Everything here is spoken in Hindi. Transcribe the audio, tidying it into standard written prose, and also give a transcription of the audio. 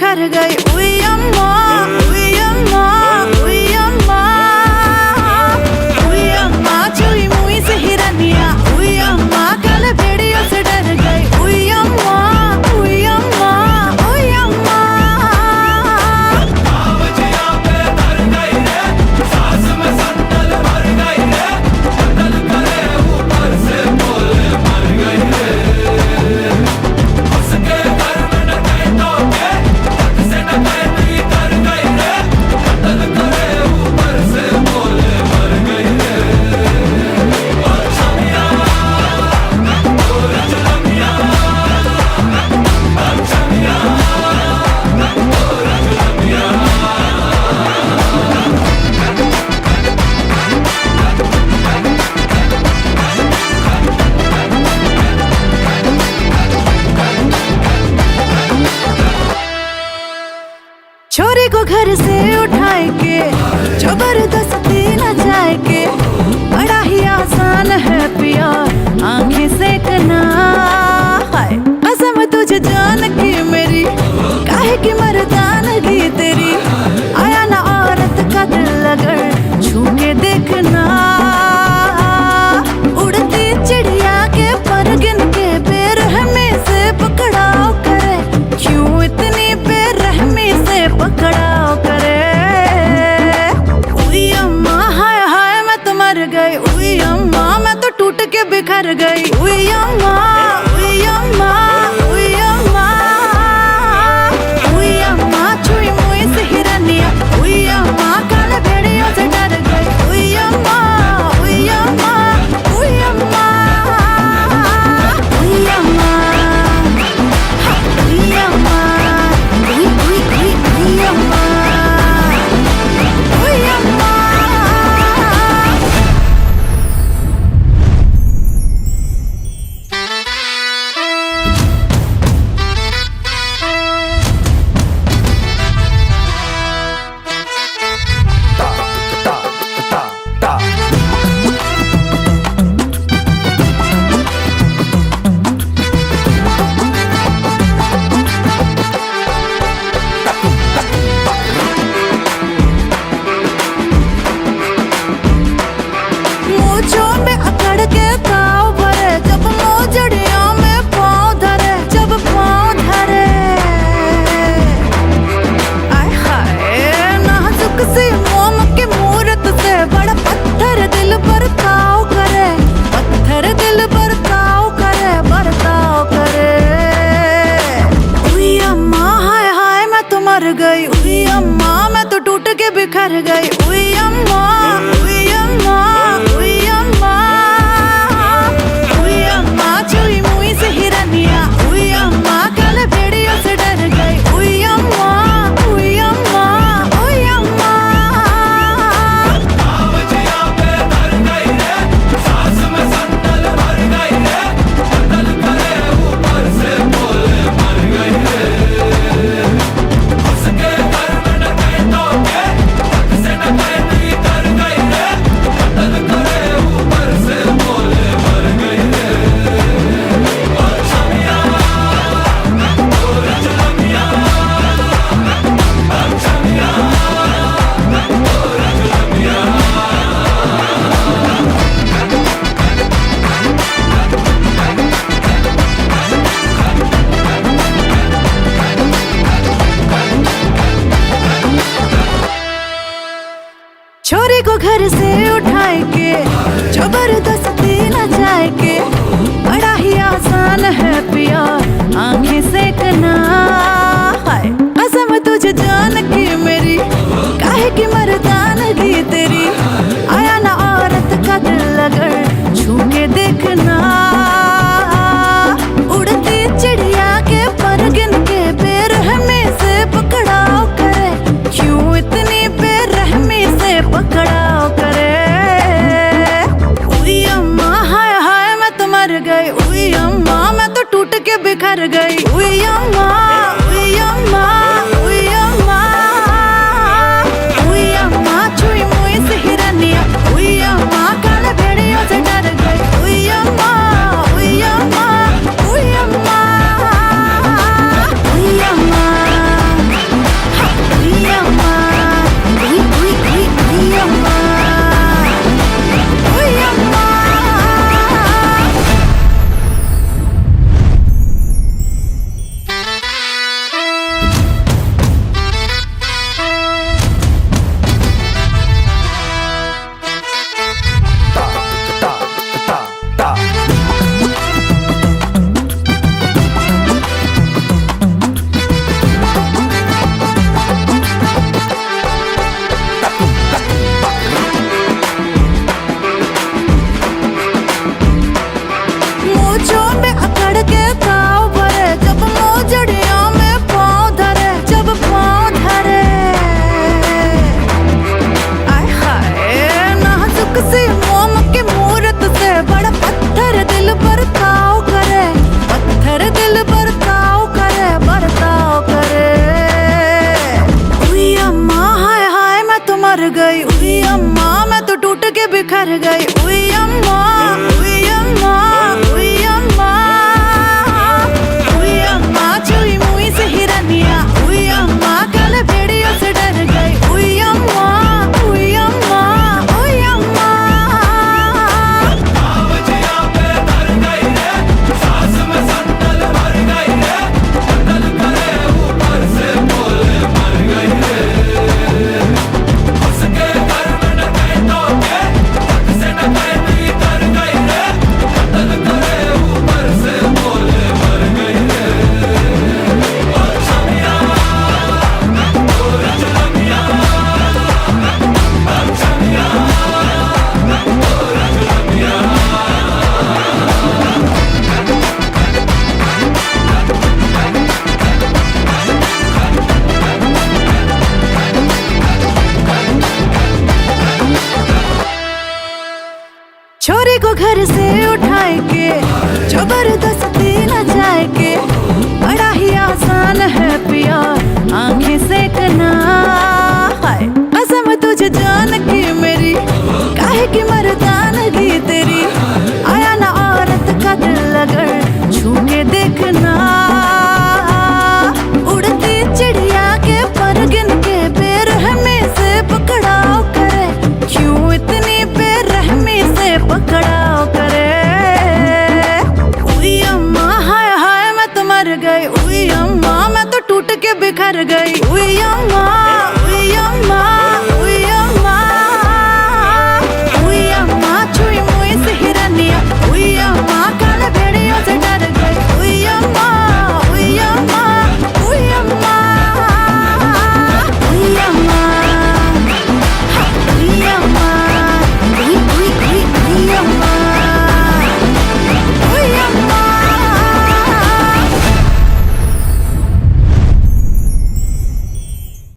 बिखर गई। उई अम्मा, उई अम्मा, उई अम्मा, उई अम्मा चुई मुई से हिरनिया। उई अम्मा कल भेड़ियों से डर गई। उई अम्मा, उई अम्मा, उई अम्मा। छोरी को घर से उठाए के जबरदस्ती न जाए के, बड़ा ही आसान है पिया आंखें सेकना। हाय कसम तुझे जान की मेरी, काहे की मर्दानगी तेरी। आया ना औरत का दिल अगर छू के देखना। उड़ती चिड़िया के पर गिन के बेरहमी से पकड़ाओ करे। क्यों इतनी बेरहमी से पकड़ाओ करे। उई अम्मा हाय हाय मैं तो मर गई। उई अम्मा मैं तो टूट के बिखर गई। उई अम्मा, उई अम्मा, उई अम्मा, उई अम्मा चुई मुई से हिरनिया। उई अम्मा काले भेड़ियों से डर गई। उई अम्मा, उई अम्मा, उई अम्मा, उई अम्मा, उई अम्मा, उई उई उई उई अम्मा, उई अम्मा। मोजों में अकड़ के ताव भरे, जब मोजड़ियों में पाँव धरे, जब पाँव धरे। आय हाय नाजुक सी मोम की मूरत से बड़ा पत्थर दिल पर ताव करे। पत्थर दिल पर ताव करे, बरताव करे। उई अम्मा हाय हाय मैं तो मर गई। उई अम्मा मैं तो टूट के बिखर गई। उई अम्मा, उई अम्मा, उई अम्मा, उई अम्मा चुई मुई से हिरनिया। उई अम्मा कल भेड़ियों से डर गई। उई अम्मा, उई अम्मा, उई अम्मा। छोरी को घर से उठाए के जबरदस्ती न जाए के, बड़ा ही आसान है पिया आंखें सेकना। हाय कसम तुझे जान की मेरी, काहे की मर्दानगी तेरी। आया ना औरत का दिल अगर छू के देखना। उड़ती चिड़िया के पर गिन के बेरहमी से पकड़ाओ करे। क्यों इतनी बेरहमी से पकड़ाओ करे। उई अम्मा हाय हाय मैं तो मर गई। उई अम्मा मैं तो टूट के बिखर गई। उई अम्मा, उई अम्मा, उई अम्मा, उई अम्मा चुई मुई से हिरनिया। उई अम्मा काले भेड़ियों से डर गई। उई अम्मा, उई अम्मा, उई अम्मा, उई अम्मा। छोरी को घर से उठाए के जबरदस्ती नचाए के, बड़ा ही आसान है पिया आंखें सेकना।